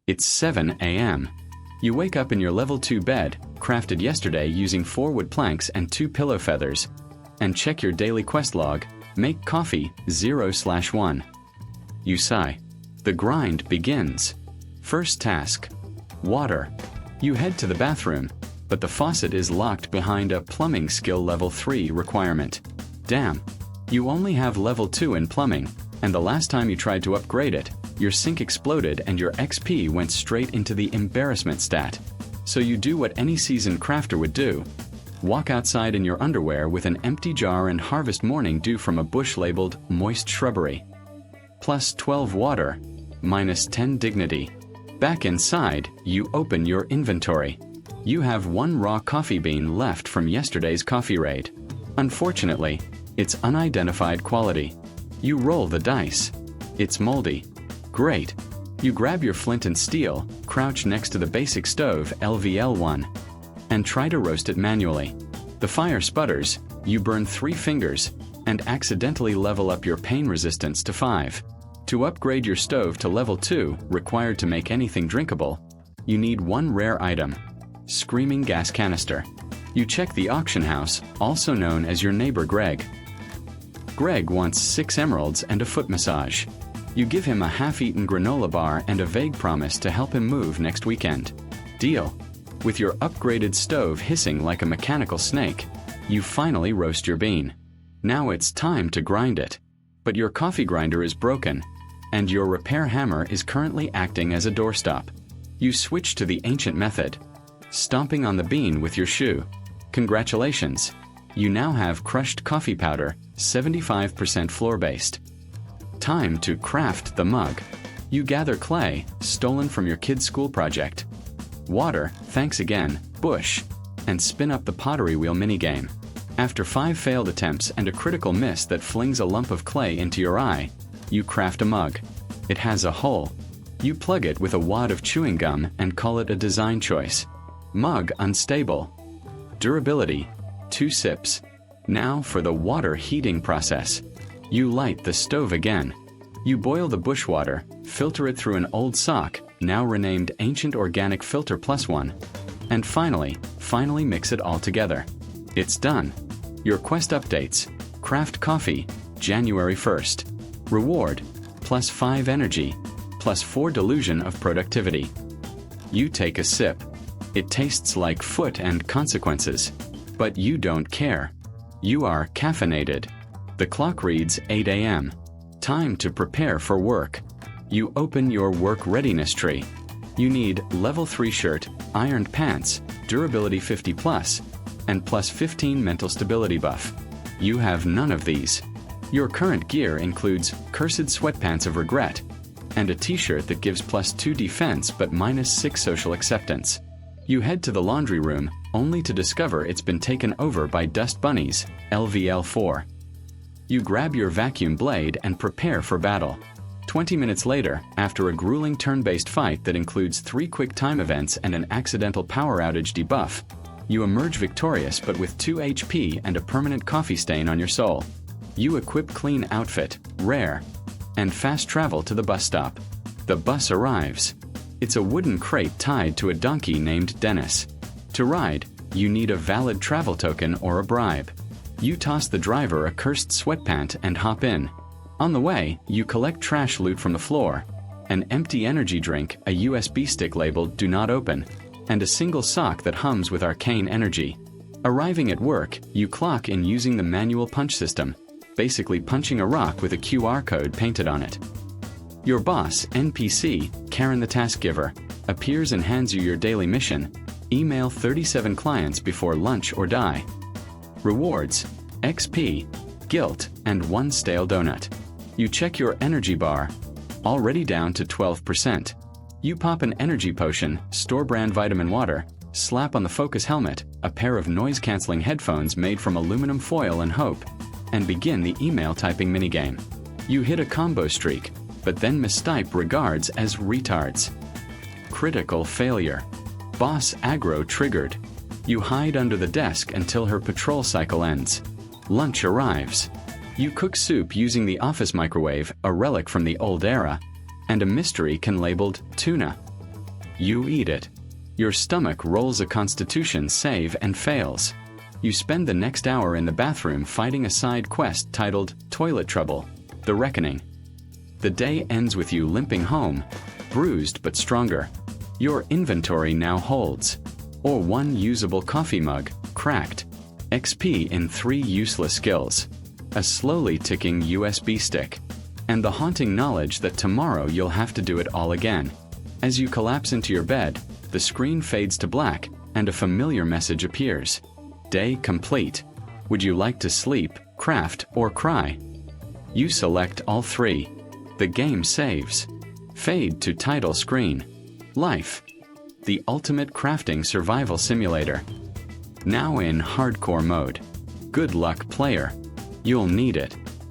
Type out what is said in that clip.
It's 7 a.m. You wake up in your level 2 bed, crafted yesterday using 4 wood planks and 2 pillow feathers, and check your daily quest log, make coffee 0/1. You sigh. The grind begins. First task. Water. You head to the bathroom, but the faucet is locked behind a plumbing skill level 3 requirement. Damn. You only have level 2 in plumbing, and the last time you tried to upgrade it, your sink exploded and your XP went straight into the embarrassment stat. So you do what any seasoned crafter would do. Walk outside in your underwear with an empty jar and harvest morning dew from a bush labeled moist shrubbery. Plus 12 water, minus 10 dignity. Back inside, you open your inventory. You have 1 raw coffee bean left from yesterday's coffee raid. Unfortunately, it's unidentified quality. You roll the dice. It's moldy. Great. You grab your flint and steel, crouch next to the basic stove LVL1, and try to roast it manually. The fire sputters, you burn 3 fingers, and accidentally level up your pain resistance to 5. To upgrade your stove to level 2, required to make anything drinkable, you need 1 rare item. Screaming gas canister. You check the auction house, also known as your neighbor Greg. Greg wants 6 emeralds and a foot massage. You give him a half-eaten granola bar and a vague promise to help him move next weekend. Deal. With your upgraded stove hissing like a mechanical snake, you finally roast your bean. Now it's time to grind it. But your coffee grinder is broken, and your repair hammer is currently acting as a doorstop. You switch to the ancient method, stomping on the bean with your shoe. Congratulations! You now have crushed coffee powder, 75% floor-based. Time to craft the mug. You gather clay, stolen from your kid's school project. Water, thanks again, bush, and spin up the pottery wheel minigame. After 5 failed attempts and a critical miss that flings a lump of clay into your eye, you craft a mug. It has a hole. You plug it with a wad of chewing gum and call it a design choice. Mug unstable. Durability, 2 sips. Now for the water heating process. You light the stove again. You boil the bush water, filter it through an old sock, now renamed Ancient Organic Filter Plus One, and finally mix it all together. It's done. Your quest updates. Craft coffee, January 1st. Reward, plus 5 energy, plus 4 delusion of productivity. You take a sip. It tastes like foot and consequences. But you don't care. You are caffeinated. The clock reads 8 a.m. Time to prepare for work. You open your work readiness tree. You need level 3 shirt, ironed pants, durability 50 plus, and plus 15 mental stability buff. You have none of these. Your current gear includes cursed sweatpants of regret, and a t-shirt that gives plus 2 defense but minus 6 social acceptance. You head to the laundry room, only to discover it's been taken over by dust bunnies, LVL4. You grab your vacuum blade and prepare for battle. 20 minutes later, after a grueling turn-based fight that includes 3 quick time events and an accidental power outage debuff, you emerge victorious but with 2 HP and a permanent coffee stain on your soul. You equip clean outfit, rare, and fast travel to the bus stop. The bus arrives. It's a wooden crate tied to a donkey named Dennis. To ride, you need a valid travel token or a bribe. You toss the driver a cursed sweatpant and hop in. On the way, you collect trash loot from the floor, an empty energy drink, a USB stick labeled "Do Not Open," and a single sock that hums with arcane energy. Arriving at work, you clock in using the manual punch system, basically punching a rock with a QR code painted on it. Your boss, NPC, Karen the task giver, appears and hands you your daily mission: email 37 clients before lunch or die. Rewards, XP, guilt, and 1 stale donut. You check your energy bar, already down to 12%. You pop an energy potion, store-brand vitamin water, slap on the Focus helmet, a pair of noise-canceling headphones made from aluminum foil and hope, and begin the email typing minigame. You hit a combo streak, but then mistype regards as retards. Critical failure. Boss aggro triggered. You hide under the desk until her patrol cycle ends. Lunch arrives. You cook soup using the office microwave, a relic from the old era, and a mystery can labeled tuna. You eat it. Your stomach rolls a constitution save and fails. You spend the next hour in the bathroom fighting a side quest titled Toilet Trouble: The Reckoning. The day ends with you limping home, bruised but stronger. Your inventory now holds, or one usable coffee mug, cracked, XP in 3 useless skills, a slowly ticking USB stick, and the haunting knowledge that tomorrow you'll have to do it all again. As you collapse into your bed, the screen fades to black and a familiar message appears. Day complete. Would you like to sleep, craft, or cry? You select all 3. The game saves. Fade to title screen. Life. The ultimate crafting survival simulator. Now in hardcore mode. Good luck, player. You'll need it.